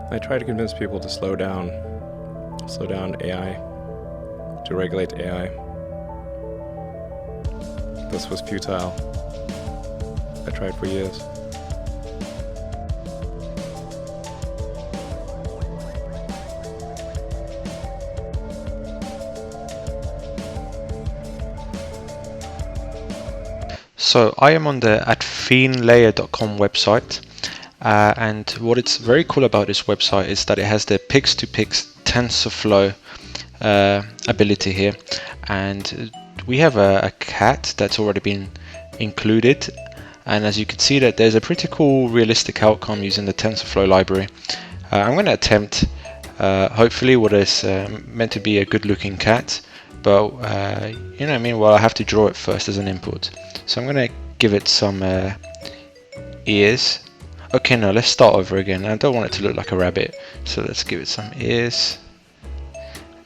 I try to convince people to slow down AI, to regulate AI. This was futile. I tried for years. So I am on the atfeenlayer.com website, and what it's very cool about this website is that it has the pix-to-pix TensorFlow ability here, and we have a cat that's already been included, and as you can see that there's a pretty cool realistic outcome using the TensorFlow library. I'm going to attempt hopefully what is meant to be a good looking cat, but you know what I mean, well, I have to draw it first as an input. So I'm going to give it some ears. Okay, no, let's start over again. I don't want it to look like a rabbit, so let's give it some ears.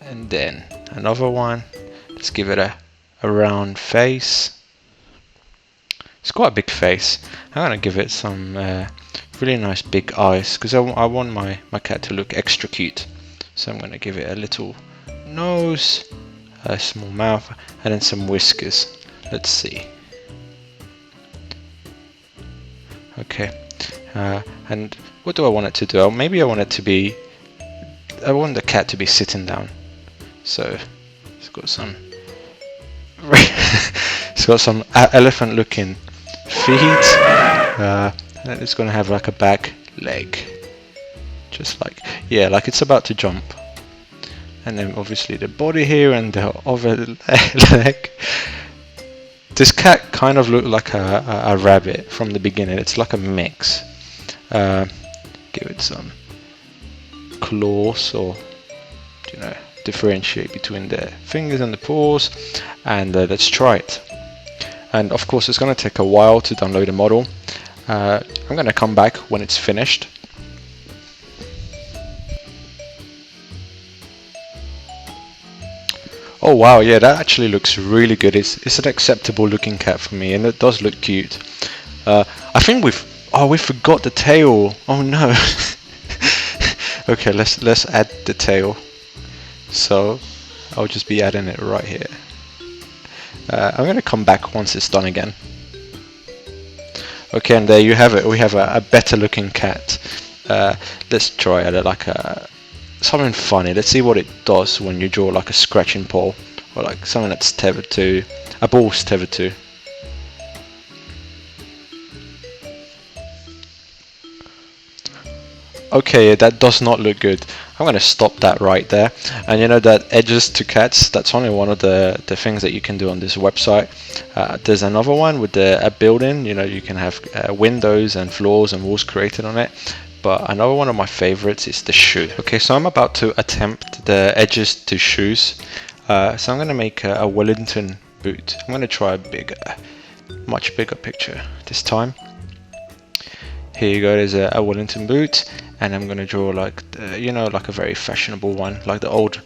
And then another one. Let's give it a round face. It's quite a big face. I'm going to give it some really nice big eyes, because I want my cat to look extra cute. So I'm going to give it a little nose, a small mouth, and then some whiskers. Let's see. Okay, and what do I want it to do? Maybe I want the cat to be sitting down. So it's got some elephant looking feet, and it's gonna have like a back leg, just like, yeah, like it's about to jump. And then obviously the body here and the other leg. This cat kind of looked like a rabbit from the beginning. It's like a mix. Give it some claws, or differentiate between the fingers and the paws, and let's try it. And of course it's going to take a while to download a model. I'm going to come back when it's finished. Oh wow, yeah, that actually looks really good. It's an acceptable looking cat for me, and it does look cute. I think we forgot the tail. Oh no. Okay, let's add the tail. So I'll just be adding it right here. I'm gonna come back once it's done again. Okay, and there you have it. We have a better looking cat. Let's try it like something funny. Let's see what it does when you draw like a scratching paw, or like something that's tethered to a ball's tethered to. Okay, that does not look good. I'm going to stop that right there. And you know that edges to cats, that's only one of the things that you can do on this website. There's another one with a building. You can have windows and floors and walls created on it. But another one of my favorites is the shoe. Okay, so I'm about to attempt the edges to shoes. So I'm going to make a Wellington boot. I'm going to try a much bigger picture this time. Here you go, there's a Wellington boot, and I'm going to draw like a very fashionable one, like the old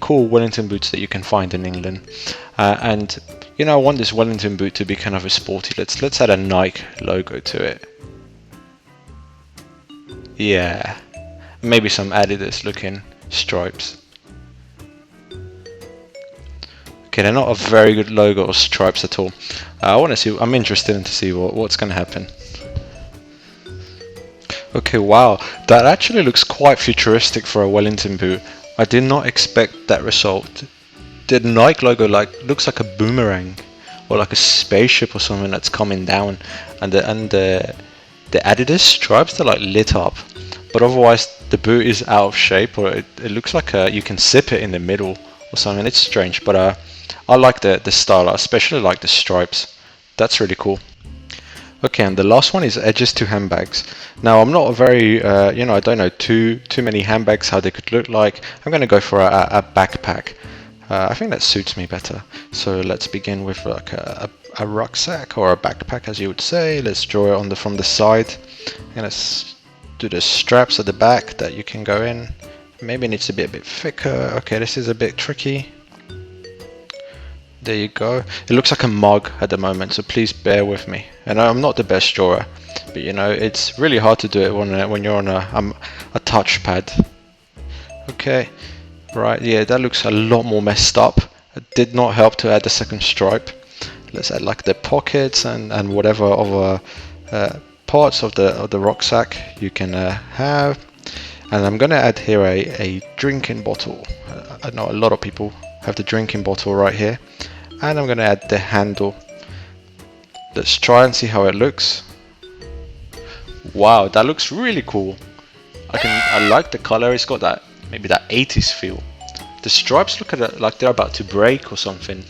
cool Wellington boots that you can find in England. And I want this Wellington boot to be kind of a sporty. Let's add a Nike logo to it. Yeah, maybe some Adidas looking stripes. Okay, they're not a very good logo or stripes at all. I'm interested to see what's going to happen. Okay, wow, that actually looks quite futuristic for a Wellington boot. I did not expect that result. The Nike logo looks like a boomerang, or like a spaceship or something that's coming down, and the Adidas stripes, they're like lit up, but otherwise the boot is out of shape, or it looks like you can zip it in the middle or something. It's strange, but I like the style. I especially like the stripes. That's really cool. Okay, and the last one is edges to handbags. Now I'm not a very I don't know too many handbags, how they could look like. I'm going to go for a backpack. I think that suits me better. So let's begin with like a rucksack, or a backpack as you would say. Let's draw it from the side. I'm going to do the straps at the back that you can go in. Maybe it needs to be a bit thicker. Okay, this is a bit tricky. There you go. It looks like a mug at the moment, so please bear with me. And I'm not the best drawer. but you know, it's really hard to do it when you're on a touchpad. Okay, right, yeah, that looks a lot more messed up. It did not help to add the second stripe. Let's add like the pockets and whatever other parts of the rucksack you can have. And I'm gonna add here a drinking bottle. I know a lot of people have the drinking bottle right here. And I'm gonna add the handle. Let's try and see how it looks. Wow, that looks really cool. I like the color. It's got that maybe that 80s feel. The stripes look at it like they're about to break or something.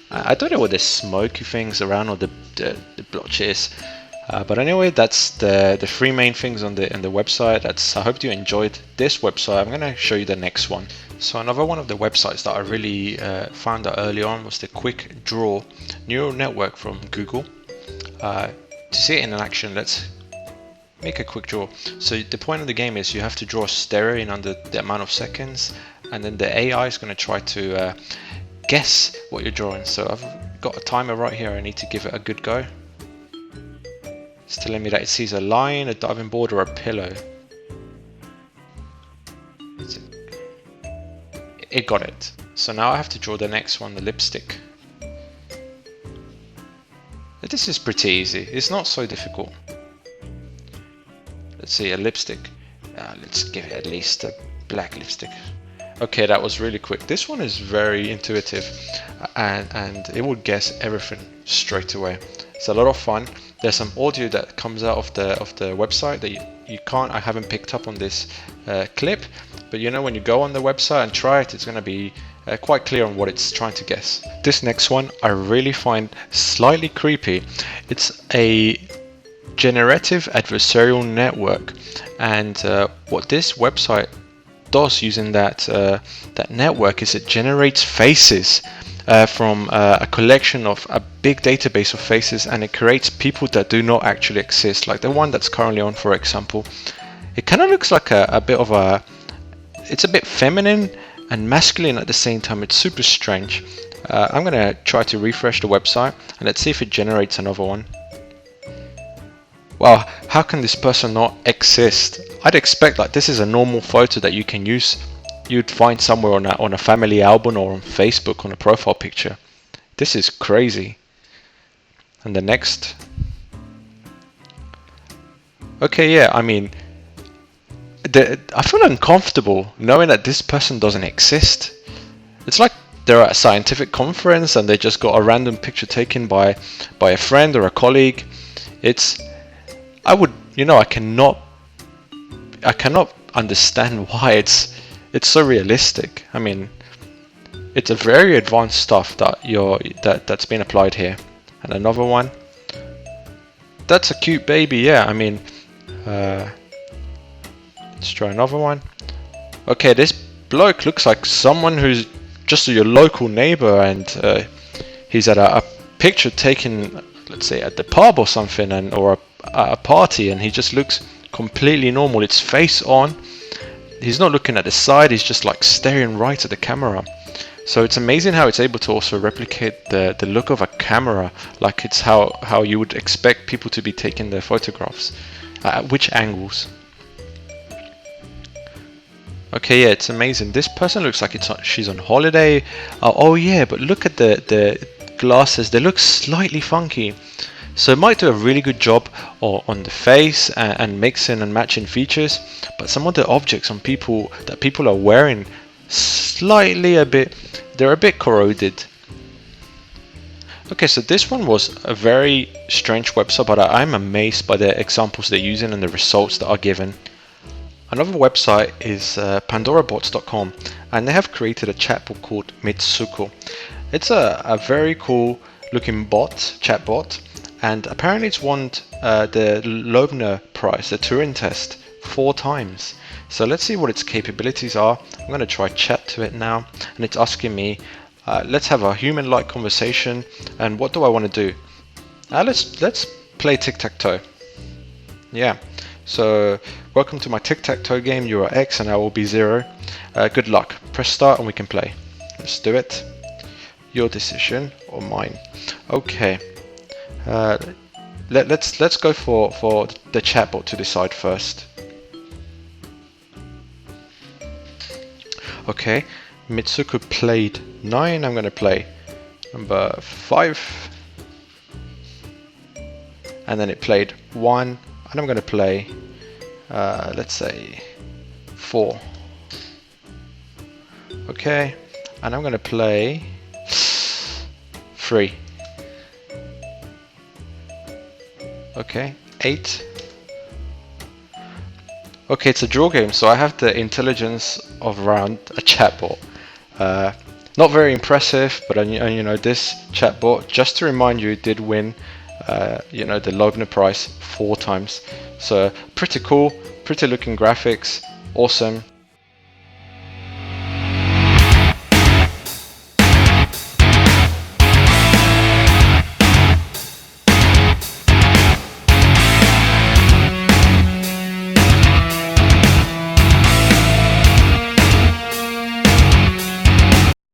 I don't know what the smoky things around or the blotch is. But anyway, that's the three main things on the website. I hope you enjoyed this website. I'm gonna show you the next one. So another one of the websites that I really found out early on was the Quick Draw neural network from Google. To see it in action, let's make a quick draw. So the point of the game is you have to draw a stereo in under the amount of seconds, and then the AI is going to try to guess what you're drawing. So I've got a timer right here. I need to give it a good go. It's telling me that it sees a line, a diving board, or a pillow. It got it. So now I have to draw the next one, the lipstick. This is pretty easy. It's not so difficult. Let's see, a lipstick. Let's give it at least a black lipstick. Okay, that was really quick. This one is very intuitive, and it will guess everything straight away. It's a lot of fun. There's some audio that comes out of the website that you can't. I haven't picked up on this clip, but you know, when you go on the website and try it, it's going to be quite clear on what it's trying to guess. This next one I really find slightly creepy. It's a generative adversarial network, and what this website does using that network is it generates faces from a collection of a big database of faces, and it creates people that do not actually exist, like the one that's currently on, for example. It kind of looks like a bit of a, it's a bit feminine and masculine at the same time. It's super strange. I'm gonna try to refresh the website and let's see if it generates another one. Wow, how can this person not exist? I'd expect like this is a normal photo that you can use, you'd find somewhere on a family album or on Facebook on a profile picture. This is crazy. And the next. Okay, yeah, I mean, I feel uncomfortable knowing that this person doesn't exist. It's like they're at a scientific conference and they just got a random picture taken by a friend or a colleague. I cannot understand why it's so realistic. I mean, it's a very advanced stuff that's been applied here. And another one. That's a cute baby, yeah. I mean, let's try another one. Okay, this bloke looks like someone who's just your local neighbor, and he's at a picture taken, let's say, at the pub or something, or a party, and he just looks completely normal. It's face on. He's not looking at the side. He's just like staring right at the camera. So it's amazing how it's able to also replicate the look of a camera, like it's how you would expect people to be taking their photographs. At which angles? Okay, yeah, it's amazing. This person looks like she's on holiday. Oh yeah, but look at the glasses. They look slightly funky. So it might do a really good job on the face and mixing and matching features, but some of the objects on people are wearing they're a bit corroded. Okay, so this one was a very strange website, but I'm amazed by the examples they're using and the results that are given. Another website is pandorabots.com, and they have created a chatbot called Mitsuko. It's a very cool looking chatbot, and apparently it's won the Loebner Prize, the Turing test, 4 times. So let's see what its capabilities are. I'm going to try chat to it now, and it's asking me, let's have a human-like conversation, and what do I want to do? Let's play tic-tac-toe. Yeah, so welcome to my tic-tac-toe game. You are X and I will be 0. Good luck. Press start and we can play. Let's do it. Your decision or mine. Okay. let's go for the chatbot to decide first. Okay, Mitsuko played 9. I'm gonna play number 5, and then it played 1, and I'm gonna play let's say 4. Okay, and I'm gonna play 3. Okay, 8. Okay, it's a draw game, so I have the intelligence of around a chatbot. Not very impressive, but you know, this chatbot, just to remind you, did win you know, the Loebner Prize 4 times. So pretty cool, pretty looking graphics, awesome.